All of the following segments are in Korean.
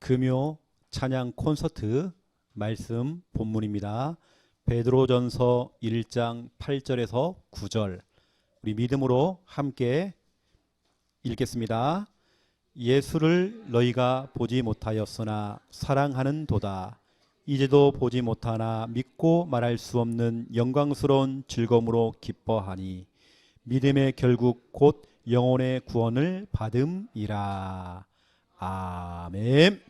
금요 찬양 콘서트 말씀 본문입니다. 베드로전서 1장 8절에서 9절 우리 믿음으로 함께 읽겠습니다. 예수를 너희가 보지 못하였으나 사랑하는 도다. 이제도 보지 못하나 믿고 말할 수 없는 영광스러운 즐거움으로 기뻐하니 믿음의 결국 곧 영혼의 구원을 받음이라. 아멘.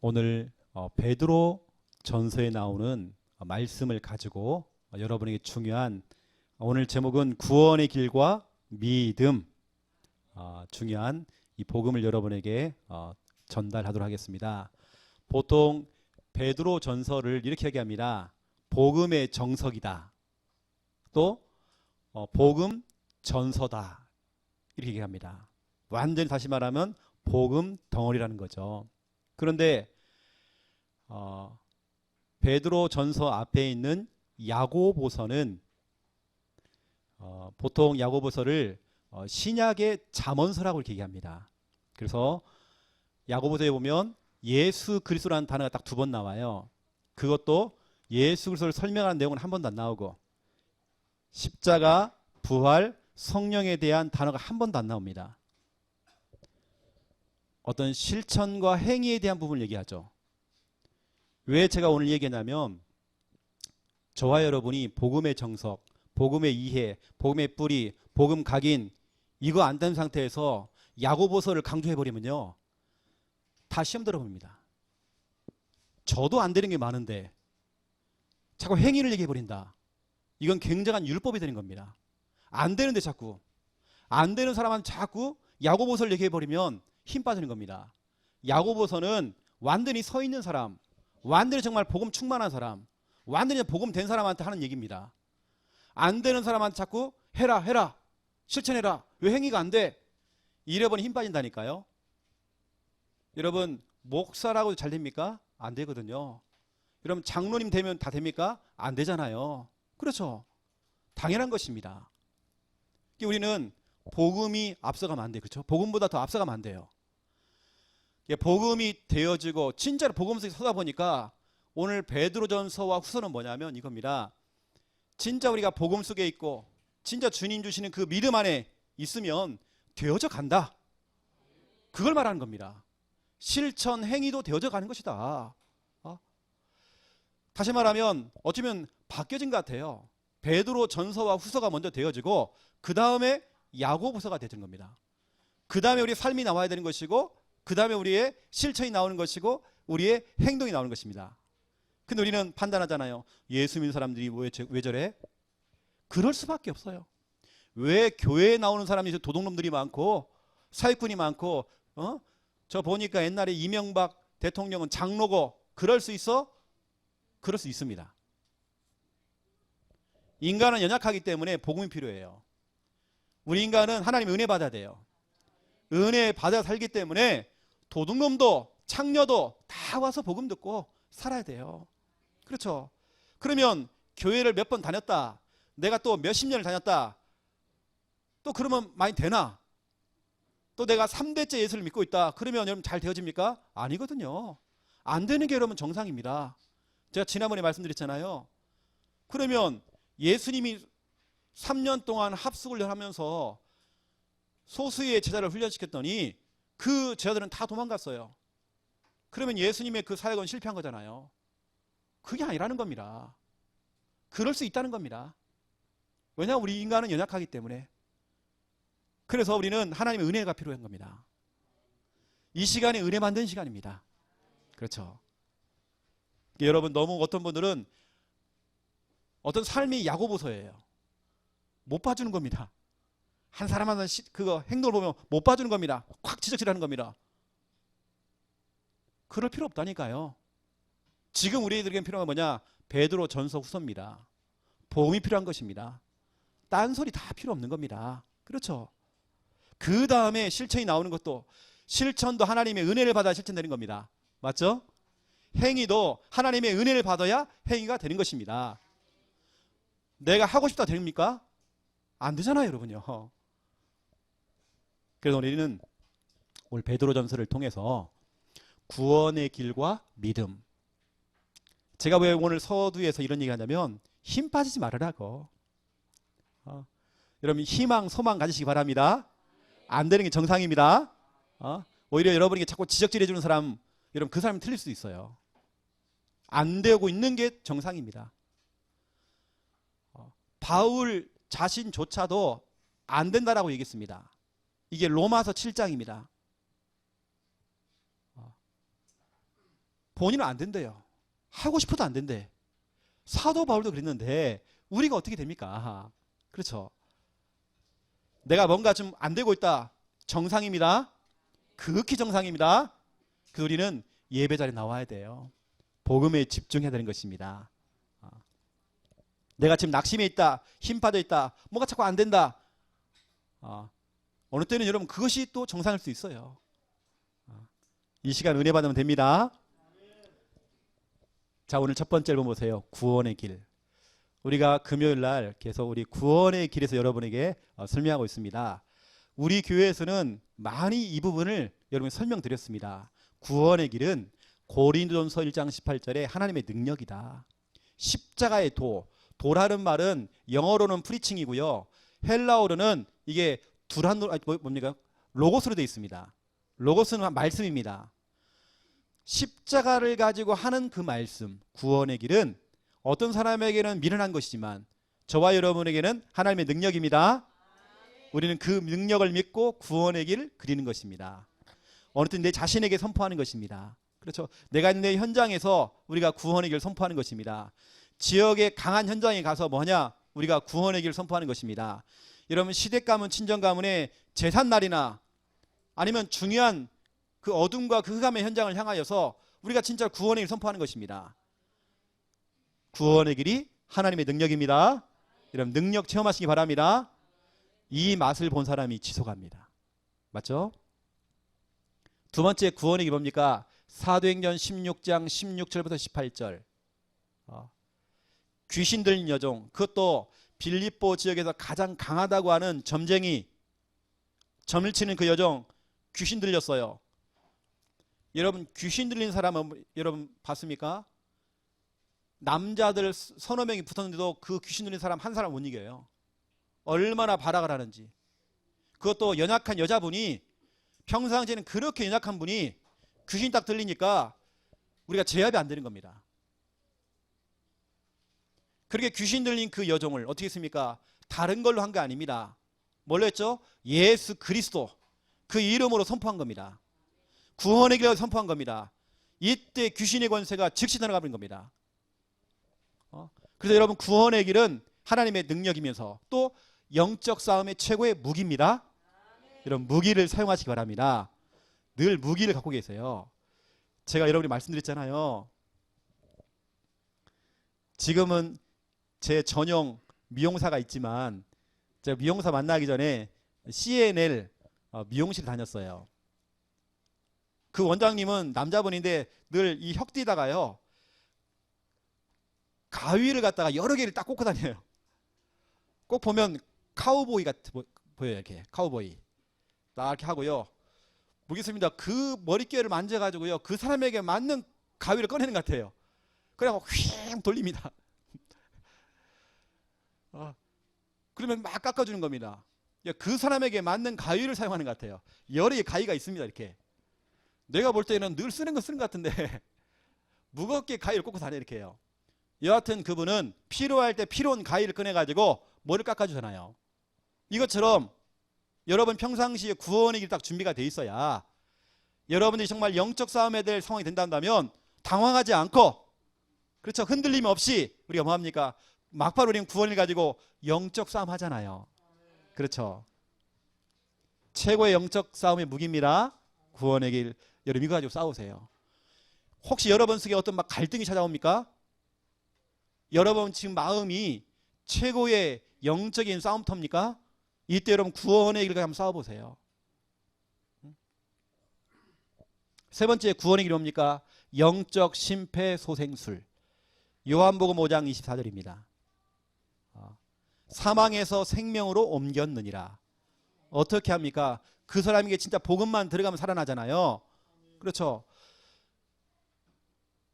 오늘 베드로 전서에 나오는 말씀을 가지고 여러분에게 중요한 오늘 제목은 구원의 길과 믿음, 중요한 이 복음을 여러분에게 전달하도록 하겠습니다. 보통 베드로 전서를 이렇게 얘기합니다. 복음의 정석이다. 또 복음 전서다. 이렇게 얘기합니다. 완전히 다시 말하면 복음 덩어리라는 거죠. 그런데 베드로 전서 앞에 있는 야고보서는 보통 야고보서를 신약의 잠언서라고 이렇게 얘기합니다. 그래서 야고보서에 보면 예수 그리스도라는 단어가 딱 2번 나와요. 그것도 예수 그리스도를 설명하는 내용은 한 번도 안 나오고 십자가, 부활, 성령에 대한 단어가 한 번도 안 나옵니다. 어떤 실천과 행위에 대한 부분을 얘기하죠. 왜 제가 오늘 얘기하냐면 저와 여러분이 복음의 정석, 복음의 이해, 복음의 뿌리, 복음 각인 이거 안 된 상태에서 야고보서를 강조해버리면요. 다 시험 들어봅니다. 저도 안 되는 게 많은데 자꾸 행위를 얘기해버린다. 이건 굉장한 율법이 되는 겁니다. 안 되는데 자꾸 안 되는 사람한테 자꾸 야고보서를 얘기해버리면 힘 빠지는 겁니다. 야고보서는 완전히 서 있는 사람, 완전히 정말 복음 충만한 사람, 완전히 복음 된 사람한테 하는 얘기입니다. 안 되는 사람한테 자꾸 해라 실천해라. 왜 행위가 안 돼? 이래버리면 힘 빠진다니까요. 여러분 목사라고 잘 됩니까? 안 되거든요. 여러분 장로님 되면 다 됩니까? 안 되잖아요. 그렇죠. 당연한 것입니다. 우리는 복음이 앞서가면 안 돼요. 그렇죠? 복음보다 더 앞서가면 안 돼요. 복음이 되어지고 진짜로 복음 속에 서다 보니까 오늘 베드로전서와 후서는 뭐냐면 이겁니다. 진짜 우리가 복음 속에 있고 진짜 주님 주시는 그 믿음 안에 있으면 되어져 간다. 그걸 말하는 겁니다. 실천 행위도 되어져 가는 것이다. 다시 말하면 어쩌면 바뀌어진 것 같아요. 베드로전서와 후서가 먼저 되어지고 그 다음에 야고보서가 되는 겁니다. 그 다음에 우리의 삶이 나와야 되는 것이고 그 다음에 우리의 실천이 나오는 것이고 우리의 행동이 나오는 것입니다. 근데 우리는 판단하잖아요. 예수 믿는 사람들이 왜 저래? 그럴 수밖에 없어요. 왜 교회에 나오는 사람이 도둑놈들이 많고 사기꾼이 많고 저 보니까 옛날에 이명박 대통령은 장로고 그럴 수 있어? 그럴 수 있습니다. 인간은 연약하기 때문에 복음이 필요해요. 우리 인간은 하나님의 은혜 받아야 돼요. 은혜 받아 살기 때문에 도둑놈도 창녀도 다 와서 복음 듣고 살아야 돼요. 그렇죠. 그러면 교회를 몇 번 다녔다. 내가 또 몇십 년을 다녔다. 또 그러면 많이 되나? 또 내가 3대째 예수를 믿고 있다. 그러면 여러분 잘 되어집니까? 아니거든요. 안 되는 게 여러분 정상입니다. 제가 지난번에 말씀드렸잖아요. 그러면 예수님이 3년 동안 합숙을 하면서 소수의 제자를 훈련시켰더니 그 제자들은 다 도망갔어요. 그러면 예수님의 그 사역은 실패한 거잖아요. 그게 아니라는 겁니다. 그럴 수 있다는 겁니다. 왜냐하면 우리 인간은 연약하기 때문에. 그래서 우리는 하나님의 은혜가 필요한 겁니다. 이 시간이 은혜 만든 시간입니다. 그렇죠. 여러분 너무 어떤 분들은 어떤 삶이 야고보서예요. 못 봐주는 겁니다. 한 사람 하나 그거 행동을 보면 못 봐주는 겁니다. 콱 지적질하는 겁니다. 그럴 필요 없다니까요. 지금 우리에게는 필요한 건 뭐냐? 베드로 전서 후서입니다. 복음이 필요한 것입니다. 딴소리 다 필요 없는 겁니다. 그렇죠. 그 다음에 실천이 나오는 것도 실천도 하나님의 은혜를 받아야 실천되는 겁니다. 맞죠? 행위도 하나님의 은혜를 받아야 행위가 되는 것입니다. 내가 하고 싶다 됩니까? 안 되잖아요, 여러분요. 그래서 우리는 오늘 베드로전서를 통해서 구원의 길과 믿음. 제가 왜 오늘 서두에서 이런 얘기 하냐면 힘 빠지지 말으라고. 여러분 희망, 소망 가지시기 바랍니다. 안 되는 게 정상입니다. 오히려 여러분에게 자꾸 지적질 해주는 사람, 여러분 그 사람이 틀릴 수도 있어요. 안 되고 있는 게 정상입니다. 바울 자신조차도 안 된다라고 얘기했습니다. 이게 로마서 7장입니다. 본인은 안 된대요. 하고 싶어도 안 된대. 사도 바울도 그랬는데 우리가 어떻게 됩니까? 그렇죠. 내가 뭔가 좀 안 되고 있다. 정상입니다. 극히 정상입니다. 그 우리는 예배 자리에 나와야 돼요. 복음에 집중해야 되는 것입니다. 내가 지금 낙심해 있다. 힘 빠져 있다. 뭔가 자꾸 안 된다. 어느 때는 여러분 그것이 또 정상일 수 있어요. 이 시간 은혜 받으면 됩니다. 자, 오늘 첫 번째 앨범 보세요. 구원의 길. 우리가 금요일 날 계속 우리 구원의 길에서 여러분에게 설명하고 있습니다. 우리 교회에서는 많이 이 부분을 여러분 설명드렸습니다. 구원의 길은 고린도전서 1장 18절에 하나님의 능력이다. 십자가의 도라는 말은 영어로는 프리칭이고요. 헬라어로는 이게 뭡니까? 로고스로 되어 있습니다. 로고스는 말씀입니다. 십자가를 가지고 하는 그 말씀, 구원의 길은 어떤 사람에게는 미련한 것이지만 저와 여러분에게는 하나님의 능력입니다. 우리는 그 능력을 믿고 구원의 길을 그리는 것입니다. 어느 때 내 자신에게 선포하는 것입니다. 그렇죠. 내가 있는 내 현장에서 우리가 구원의 길을 선포하는 것입니다. 지역의 강한 현장에 가서 뭐냐? 우리가 구원의 길을 선포하는 것입니다. 여러분 시댁 가문 친정 가문의 제삿날이나 아니면 중요한 그 어둠과 그 흑암의 현장을 향하여서 우리가 진짜 구원의 길을 선포하는 것입니다. 구원의 길이 하나님의 능력입니다. 여러분 능력 체험하시기 바랍니다. 이 맛을 본 사람이 지속합니다. 맞죠? 두 번째 구원의 길 뭡니까? 사도행전 16장 16절부터 18절. 귀신 들린 여종, 그것도 빌립보 지역에서 가장 강하다고 하는 점쟁이, 점을 치는 그 여종 귀신 들렸어요. 여러분 귀신 들린 사람은 여러분 봤습니까? 남자들 서너 명이 붙었는데도 그 귀신 들린 사람 한 사람 못 이겨요. 얼마나 발악을 하는지. 그것도 연약한 여자분이, 평상시에는 그렇게 연약한 분이 귀신 딱 들리니까 우리가 제압이 안 되는 겁니다. 그렇게 귀신 들린 그 여종을 어떻게 했습니까? 다른 걸로 한 게 아닙니다. 뭘로 했죠? 예수 그리스도 그 이름으로 선포한 겁니다. 구원의 길을 선포한 겁니다. 이때 귀신의 권세가 즉시 떠나가 버린 겁니다. 그래서 여러분 구원의 길은 하나님의 능력이면서 또 영적 싸움의 최고의 무기입니다. 여러분 무기를 사용하시기 바랍니다. 늘 무기를 갖고 계세요. 제가 여러분이 말씀드렸잖아요. 지금은 제 전용 미용사가 있지만 제가 미용사 만나기 전에 CNL 미용실 다녔어요. 그 원장님은 남자분인데 늘 이 혁띠다가요 가위를 갖다가 여러 개를 딱 꽂고 다녀요. 꼭 보면 카우보이 같아 보여요. 이렇게 카우보이 딱 이렇게 하고요. 보겠습니다. 그 머릿결을 만져가지고요 그 사람에게 맞는 가위를 꺼내는 것 같아요. 그래서 휙 돌립니다. 그러면 막 깎아주는 겁니다. 그 사람에게 맞는 가위를 사용하는 것 같아요. 여러 개의 가위가 있습니다. 이렇게 내가 볼 때는 늘 쓰는 거 쓰는 것 같은데 무겁게 가위를 꽂고 다녀 이렇게 해요. 여하튼 그분은 필요할 때 필요한 가위를 꺼내가지고 머리를 깎아주잖아요. 이것처럼 여러분 평상시에 구원의 길 딱 준비가 돼 있어야 여러분들이 정말 영적 싸움에 될 상황이 된다면 당황하지 않고, 그렇죠, 흔들림 없이 우리가 뭐합니까? 막바로 우리는 구원을 가지고 영적 싸움 하잖아요. 그렇죠. 최고의 영적 싸움의 무기입니다. 구원의 길. 여러분 이거 가지고 싸우세요. 혹시 여러분 속에 어떤 막 갈등이 찾아옵니까? 여러분 지금 마음이 최고의 영적인 싸움터입니까? 이때 여러분 구원의 길을 한번 싸워보세요. 세 번째 구원의 길이 뭡니까? 영적 심폐소생술. 요한복음 5장 24절입니다. 사망에서 생명으로 옮겼느니라. 어떻게 합니까? 그 사람에게 진짜 복음만 들어가면 살아나잖아요. 그렇죠.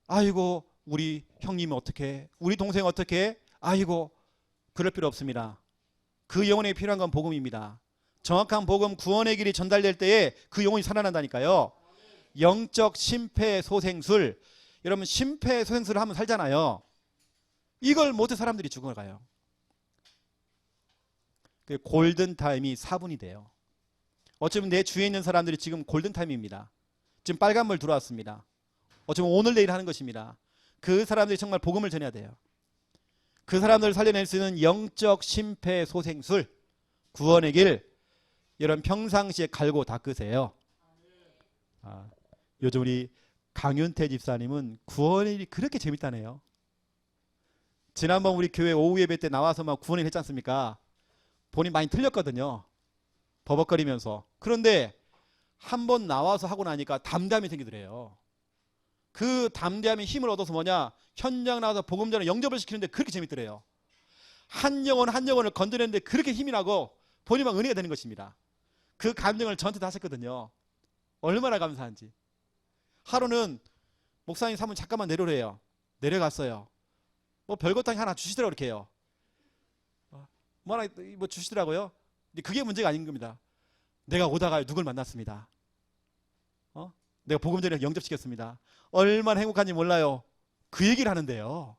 아이고 우리 형님 어떻게, 우리 동생 어떻게, 아이고 그럴 필요 없습니다. 그 영혼에게 필요한 건 복음입니다. 정확한 복음, 구원의 길이 전달될 때에 그 영혼이 살아난다니까요. 영적 심폐소생술. 여러분 심폐소생술을 하면 살잖아요. 이걸 못해 사람들이 죽어가요. 그 골든타임이 4분이 돼요. 어쩌면 내 주위에 있는 사람들이 지금 골든타임입니다. 지금 빨간불 들어왔습니다. 어쩌면 오늘 내일 하는 것입니다. 그 사람들이 정말 복음을 전해야 돼요. 그 사람들을 살려낼 수 있는 영적 심폐소생술, 구원의 길, 이런 평상시에 갈고 닦으세요. 요즘 우리 강윤태 집사님은 구원의 일이 그렇게 재밌다네요. 지난번 우리 교회 오후 예배 때 나와서 막 구원을 했지 않습니까? 본인 많이 틀렸거든요. 버벅거리면서. 그런데 한 번 나와서 하고 나니까 담대함이 생기더래요. 그 담대함의 힘을 얻어서 뭐냐? 현장 나와서 복음 전에 영접을 시키는데 그렇게 재밌더래요. 한 영혼 한 영혼을 건드리는데 그렇게 힘이 나고 본인만 은혜가 되는 것입니다. 그 감정을 저한테 다 하셨거든요. 얼마나 감사한지. 하루는 목사님 사모님 잠깐만 내려오래요. 내려갔어요. 뭐 별것 하나 주시더라고요. 이렇게 해요. 뭐 주시더라고요. 근데 그게 문제가 아닌 겁니다. 내가 오다가 누굴 만났습니다. 내가 복음 전에 영접시켰습니다. 얼마나 행복한지 몰라요. 그 얘기를 하는데요.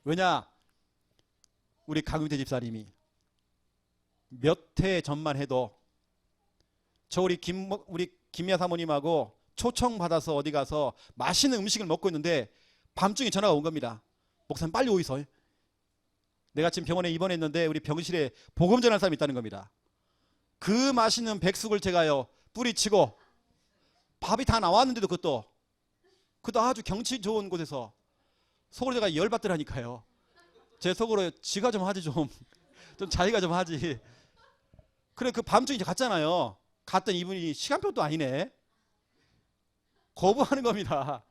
왜냐? 우리 강윤태 집사님이 몇 해 전만 해도 우리 김미아 사모님하고 초청받아서 어디 가서 맛있는 음식을 먹고 있는데 밤중에 전화가 온 겁니다. 목사님 빨리 오이소. 내가 지금 병원에 입원했는데 우리 병실에 복음 전할 사람이 있다는 겁니다. 그 맛있는 백숙을 제가요 뿌리치고 밥이 다 나왔는데도 그것도 아주 경치 좋은 곳에서 속으로 제가 열받더라니까요. 제 속으로 지가 좀 하지 좀 자기가 좀 하지. 그래 그 밤중에 이제 갔잖아요. 갔더니 이분이 시간표도 아니네. 거부하는 겁니다.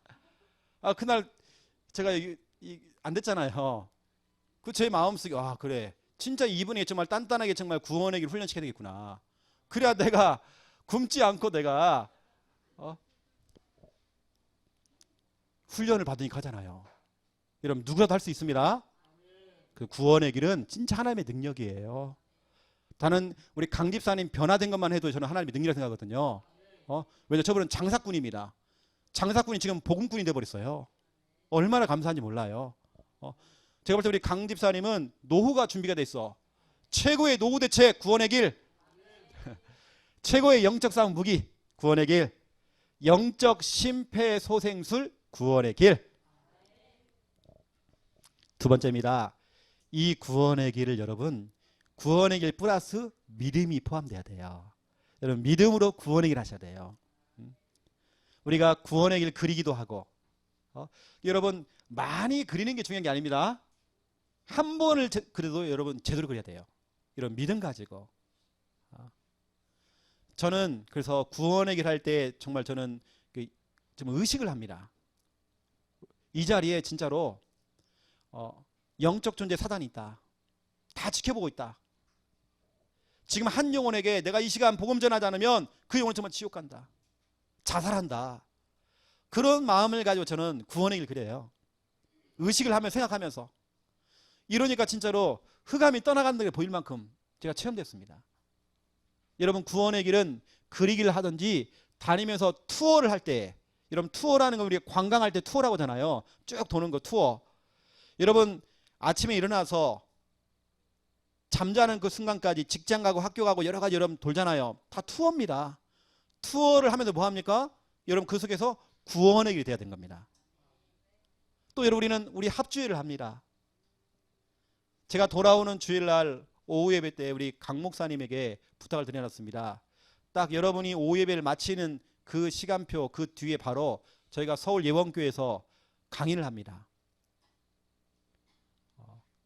그날 제가 안 됐잖아요. 그 제 마음속에 그래 진짜 이분이 정말 단단하게 정말 구원의 길 훈련시켜야 되겠구나. 그래야 내가 굶지 않고 내가 훈련을 받으니까 하잖아요. 여러분 누구라도 할 수 있습니다. 그 구원의 길은 진짜 하나님의 능력이에요. 다른 우리 강 집사님 변화된 것만 해도 저는 하나님의 능력이라고 생각하거든요. 왜냐면 저분은 장사꾼입니다. 장사꾼이 지금 복음꾼이 돼버렸어요. 얼마나 감사한지 몰라요. 제가 볼 때 우리 강 집사님은 노후가 준비가 돼 있어. 최고의 노후 대책 구원의 길. 최고의 영적 싸움 무기 구원의 길. 영적 심폐소생술 구원의 길. 두 번째입니다. 이 구원의 길을 여러분 구원의 길 플러스 믿음이 포함돼야 돼요. 여러분 믿음으로 구원의 길 하셔야 돼요. 우리가 구원의 길 그리기도 하고 여러분 많이 그리는 게 중요한 게 아닙니다. 한 번을 그래도 여러분 제대로 그려야 돼요. 이런 믿음 가지고. 저는 그래서 구원의 길 할 때 정말 저는 좀 의식을 합니다. 이 자리에 진짜로 영적 존재 사단이 있다. 다 지켜보고 있다. 지금 한 영혼에게 내가 이 시간 복음 전하지 않으면 그 영혼 정말 지옥 간다. 자살한다. 그런 마음을 가지고 저는 구원의 길 그려요. 의식을 하며 생각하면서. 이러니까 진짜로 흑암이 떠나가는 게 보일 만큼 제가 체험됐습니다. 여러분 구원의 길은 그리기를 하든지 다니면서 투어를 할 때, 여러분 투어라는 건 우리 관광할 때 투어라고 하잖아요. 쭉 도는 거 투어. 여러분 아침에 일어나서 잠자는 그 순간까지 직장 가고 학교 가고 여러 가지 여러분 돌잖아요. 다 투어입니다. 투어를 하면서 뭐 합니까? 여러분 그 속에서 구원의 길이 돼야 되는 겁니다. 또 여러분 우리 합주일을 합니다. 제가 돌아오는 주일날 오후 예배 때 우리 강 목사님에게 부탁을 드려놨습니다. 딱 여러분이 오후 예배를 마치는 그 시간표 그 뒤에 바로 저희가 서울 예원교회에서 강의를 합니다.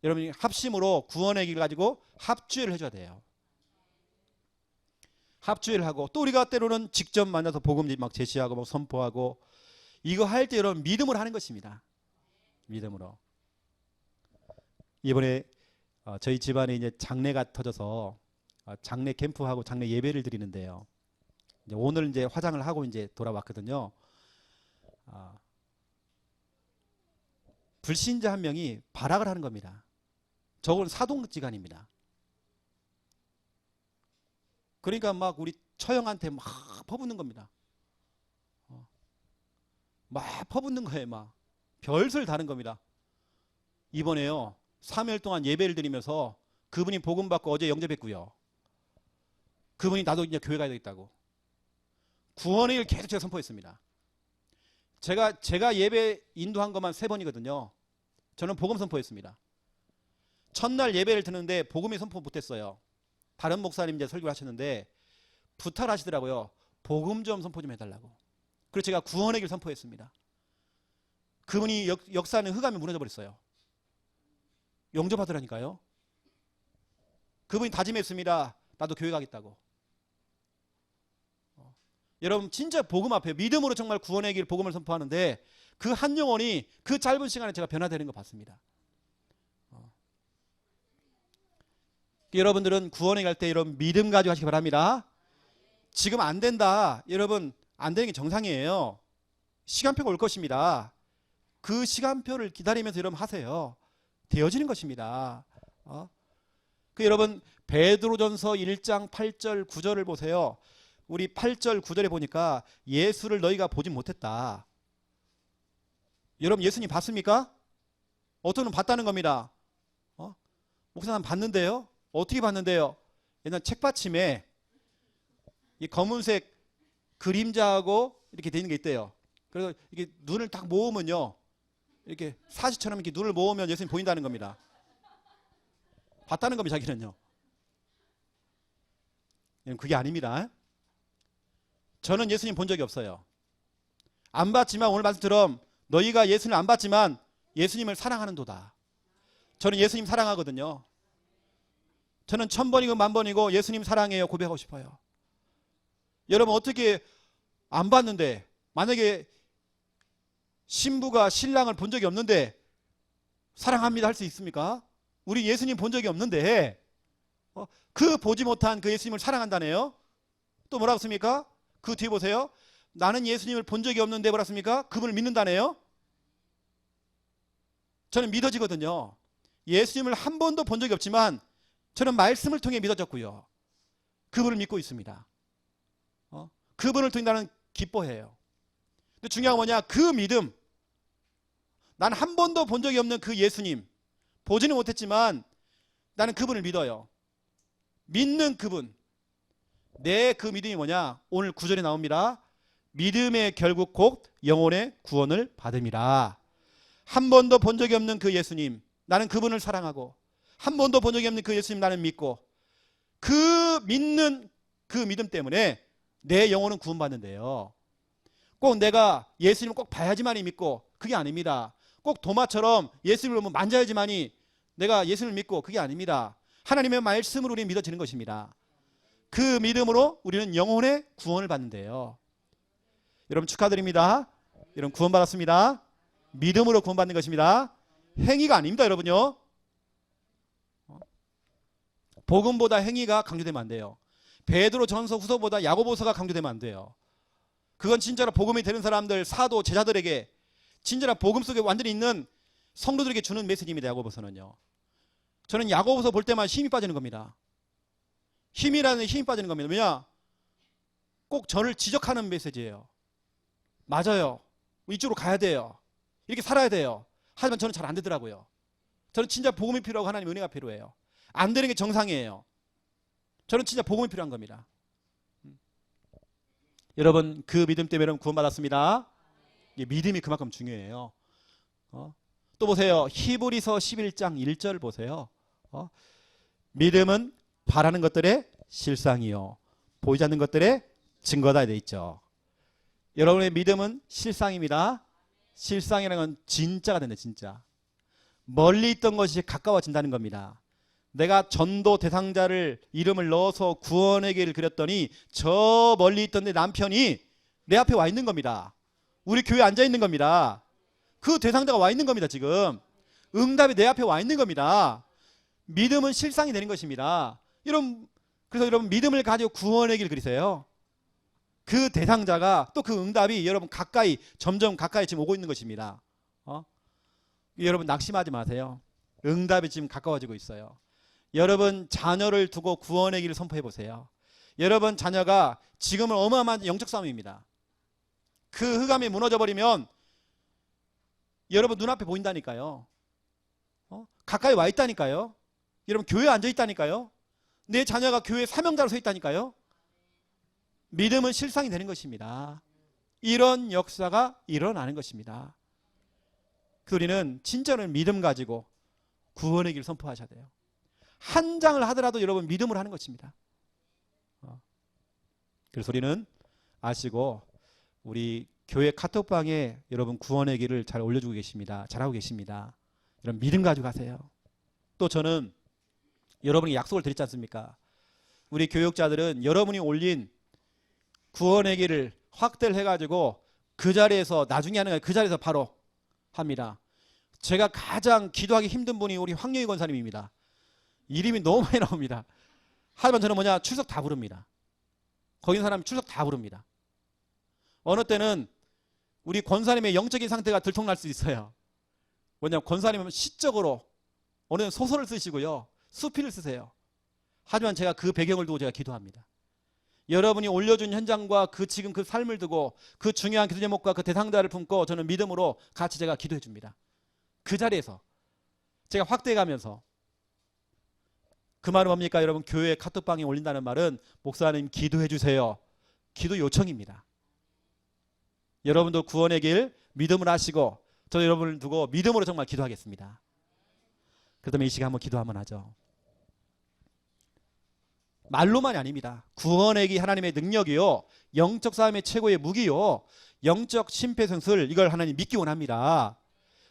여러분이 합심으로 구원의 길을 가지고 합주회를 해줘야 돼요. 합주회를 하고 또 우리가 때로는 직접 만나서 복음 막 제시하고 막 선포하고 이거 할 때 여러분 믿음으로 하는 것입니다. 믿음으로. 이번에 저희 집안에 이제 장례가 터져서 장례 캠프하고 장례 예배를 드리는데요. 이제 오늘 이제 화장을 하고 이제 돌아왔거든요. 불신자 한 명이 발악을 하는 겁니다. 저건 사동지간입니다. 그러니까 막 우리 처형한테 막 퍼붓는 겁니다. 막 퍼붓는 거예요. 막 별을 다는 겁니다. 이번에요 3일 동안 예배를 드리면서 그분이 복음 받고 어제 영접했고요. 그분이 나도 이제 교회 가야 되겠다고 구원의 길 계속 제가 선포했습니다. 제가 예배 인도한 것만 3번이거든요. 저는 복음 선포했습니다. 첫날 예배를 드는데 복음이 선포 못했어요. 다른 목사님 이제 설교를 하셨는데 부탁을 하시더라고요. 복음 좀 선포 좀 해달라고. 그래서 제가 구원의 길 선포했습니다. 그분이 역사하는 흑암이 무너져 버렸어요. 영접하더라니까요. 그분이 다짐했습니다. 나도 교회 가겠다고. 여러분 진짜 복음 앞에 믿음으로 정말 구원의 길 복음을 선포하는데 그 한 영혼이 그 짧은 시간에 제가 변화되는 거 봤습니다. 여러분들은 구원에 갈 때 이런 믿음 가지고 하시기 바랍니다. 지금 안 된다. 여러분 안 되는 게 정상이에요. 시간표가 올 것입니다. 그 시간표를 기다리면서 여러분 하세요. 되어지는 것입니다. 여러분 베드로전서 1장 8절 9절을 보세요. 우리 8절 9절에 보니까 예수를 너희가 보지 못했다. 여러분 예수님 봤습니까? 어떤 분 봤다는 겁니다. 목사님 봤는데요. 어떻게 봤는데요? 옛날 책받침에 이 검은색 그림자하고 이렇게 되어 있는 게 있대요. 그래서 이게 눈을 딱 모으면요. 이렇게 사시처럼 이렇게 눈을 모으면 예수님 보인다는 겁니다. 봤다는 겁니다. 자기는요. 그게 아닙니다. 저는 예수님 본 적이 없어요. 안 봤지만 오늘 말씀처럼 너희가 예수님을 안 봤지만 예수님을 사랑하는도다. 저는 예수님 사랑하거든요. 저는 1000번이고 10,000번이고 예수님 사랑해요 고백하고 싶어요. 여러분 어떻게 안 봤는데 만약에 신부가 신랑을 본 적이 없는데 사랑합니다 할 수 있습니까? 우리 예수님 본 적이 없는데 그 보지 못한 그 예수님을 사랑한다네요. 또 뭐라고 씁니까? 그 뒤에 보세요. 나는 예수님을 본 적이 없는데 뭐라 씁니까? 그분을 믿는다네요. 저는 믿어지거든요. 예수님을 한 번도 본 적이 없지만 저는 말씀을 통해 믿어졌고요. 그분을 믿고 있습니다. 그분을 통해 나는 기뻐해요. 근데 중요한 건 뭐냐? 그 믿음. 난 한 번도 본 적이 없는 그 예수님. 보지는 못했지만 나는 그분을 믿어요. 믿는 그분. 내 그 믿음이 뭐냐? 오늘 9절에 나옵니다. 믿음의 결국 곧 영혼의 구원을 받음이라. 한 번도 본 적이 없는 그 예수님. 나는 그분을 사랑하고 한 번도 본 적이 없는 그 예수님 나는 믿고 그 믿는 그 믿음 때문에 내 영혼은 구원받는데요. 꼭 내가 예수님을 꼭 봐야지만이 믿고 그게 아닙니다. 꼭 도마처럼 예수님을 만져야지만이 내가 예수님을 믿고 그게 아닙니다. 하나님의 말씀으로 우리는 믿어지는 것입니다. 그 믿음으로 우리는 영혼의 구원을 받는데요. 여러분 축하드립니다. 여러분 구원받았습니다. 믿음으로 구원받는 것입니다. 행위가 아닙니다. 여러분요. 복음보다 행위가 강조되면 안 돼요. 베드로 전서 후서보다 야고보서가 강조되면 안 돼요. 그건 진짜로 복음이 되는 사람들, 사도, 제자들에게 진짜로 복음 속에 완전히 있는 성도들에게 주는 메시지입니다. 야고보서는요. 저는 야고보서 볼 때만 힘이 빠지는 겁니다. 힘이라는 힘이 빠지는 겁니다. 왜냐? 꼭 저를 지적하는 메시지예요. 맞아요. 이쪽으로 가야 돼요. 이렇게 살아야 돼요. 하지만 저는 잘 안 되더라고요. 저는 진짜 복음이 필요하고 하나님의 은혜가 필요해요. 안 되는 게 정상이에요. 저는 진짜 복음이 필요한 겁니다. 여러분 그 믿음 때문에 여러분 구원받았습니다. 믿음이 그만큼 중요해요. 또 보세요. 히브리서 11장 1절 보세요. 믿음은 바라는 것들의 실상이요 보이지 않는 것들의 증거다 되어 있죠. 여러분의 믿음은 실상입니다. 실상이라는 건 진짜가 된다. 진짜 멀리 있던 것이 가까워진다는 겁니다. 내가 전도 대상자를 이름을 넣어서 구원의 길을 그렸더니 저 멀리 있던 내 남편이 내 앞에 와 있는 겁니다. 우리 교회에 앉아 있는 겁니다. 그 대상자가 와 있는 겁니다. 지금 응답이 내 앞에 와 있는 겁니다. 믿음은 실상이 되는 것입니다. 여러분 그래서 여러분 믿음을 가지고 구원의 길 그리세요. 그 대상자가 또 그 응답이 여러분 가까이 점점 가까이 지금 오고 있는 것입니다. 여러분 낙심하지 마세요. 응답이 지금 가까워지고 있어요. 여러분 자녀를 두고 구원의 길을 선포해 보세요. 여러분 자녀가 지금은 어마어마한 영적 싸움입니다. 그 흑암이 무너져 버리면 여러분 눈앞에 보인다니까요. 가까이 와 있다니까요. 여러분 교회에 앉아 있다니까요. 내 자녀가 교회 사명자로 서 있다니까요. 믿음은 실상이 되는 것입니다. 이런 역사가 일어나는 것입니다. 그 우리는 진짜로 믿음 가지고 구원의 길을 선포하셔야 돼요. 한 장을 하더라도 여러분 믿음으로 하는 것입니다. 그래서 우리는 아시고 우리 교회 카톡방에 여러분 구원의 길을 잘 올려주고 계십니다. 잘하고 계십니다. 여러분 믿음 가지고 가세요. 또 저는 여러분이 약속을 드렸지 않습니까? 우리 교육자들은 여러분이 올린 구원의 길을 확대를 해가지고 그 자리에서 나중에 하는 게 그 자리에서 바로 합니다. 제가 가장 기도하기 힘든 분이 우리 황영희 권사님입니다. 이름이 너무 많이 나옵니다. 하지만 저는 출석 다 부릅니다. 거기 있는 사람이 출석 다 부릅니다. 어느 때는 우리 권사님의 영적인 상태가 들통날 수 있어요. 권사님은 시적으로 어느 때는 소설을 쓰시고요. 수필을 쓰세요. 하지만 제가 그 배경을 두고 제가 기도합니다. 여러분이 올려준 현장과 지금 그 삶을 두고 그 중요한 기도 제목과 그 대상자를 품고 저는 믿음으로 같이 제가 기도해 줍니다. 그 자리에서 제가 확대해 가면서 그 말은 뭡니까? 여러분 교회 카톡방에 올린다는 말은 목사님 기도해 주세요. 기도 요청입니다. 여러분도 구원의 길 믿음을 하시고 저 여러분을 두고 믿음으로 정말 기도하겠습니다. 그렇다면 이 시간 한번 기도 한번 하죠. 말로만이 아닙니다. 구원의 길 하나님의 능력이요, 영적 싸움의 최고의 무기요, 영적 심폐소생술, 이걸 하나님 믿기 원합니다.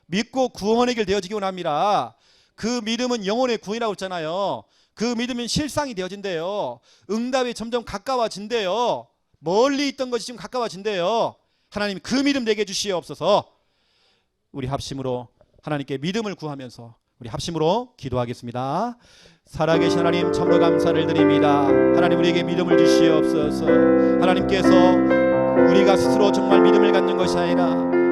믿고 구원의 길 되어지기 원합니다. 그 믿음은 영혼의 구원이라고 했잖아요. 그 믿음은 실상이 되어진대요. 응답이 점점 가까워진대요. 멀리 있던 것이 지금 가까워진대요. 하나님 그 믿음 되게 해주시옵소서. 우리 합심으로 하나님께 믿음을 구하면서 우리 합심으로 기도하겠습니다. 살아계신 하나님 참으로 감사를 드립니다. 하나님 우리에게 믿음을 주시옵소서. 하나님께서 우리가 스스로 정말 믿음을 갖는 것이 아니라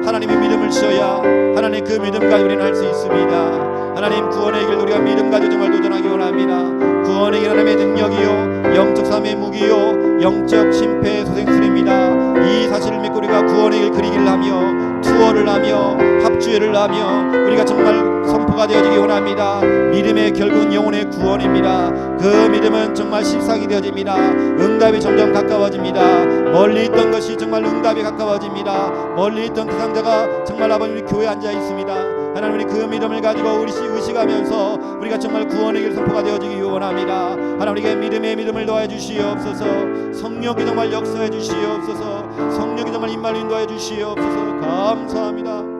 하나님의 믿음을 주셔야 하나님 그 믿음 가지고 우리는 할 수 있습니다. 하나님 구원의 길 우리가 믿음 가지고 정말 도전하기 원합니다. 구원의 길 하나님의 능력이요, 영적 삶의 무기요, 영적 심폐소생술입니다. 이 사실을 믿고 우리가 구원의 길 그리기를 하며 투어를 하며 합주회를 하며 우리가 정말 선포가 되어지기 원합니다. 믿음의 결국은 영혼의 구원입니다. 그 믿음은 정말 실상이 되어집니다. 응답이 점점 가까워집니다. 멀리 있던 것이 정말 응답이 가까워집니다. 멀리 있던 그 상자가 정말 아버님 우리 교회에 앉아 있습니다. 하나님 우리 그 믿음을 가지고 우리 의식하면서 우리가 정말 구원의 길 선포가 되어지기 원합니다. 하나님 우리에게 믿음을 더해 주시옵소서. 성령이 정말 역사해 주시옵소서. 성령이 정말 임말로 인도해 주시옵소서. 감사합니다.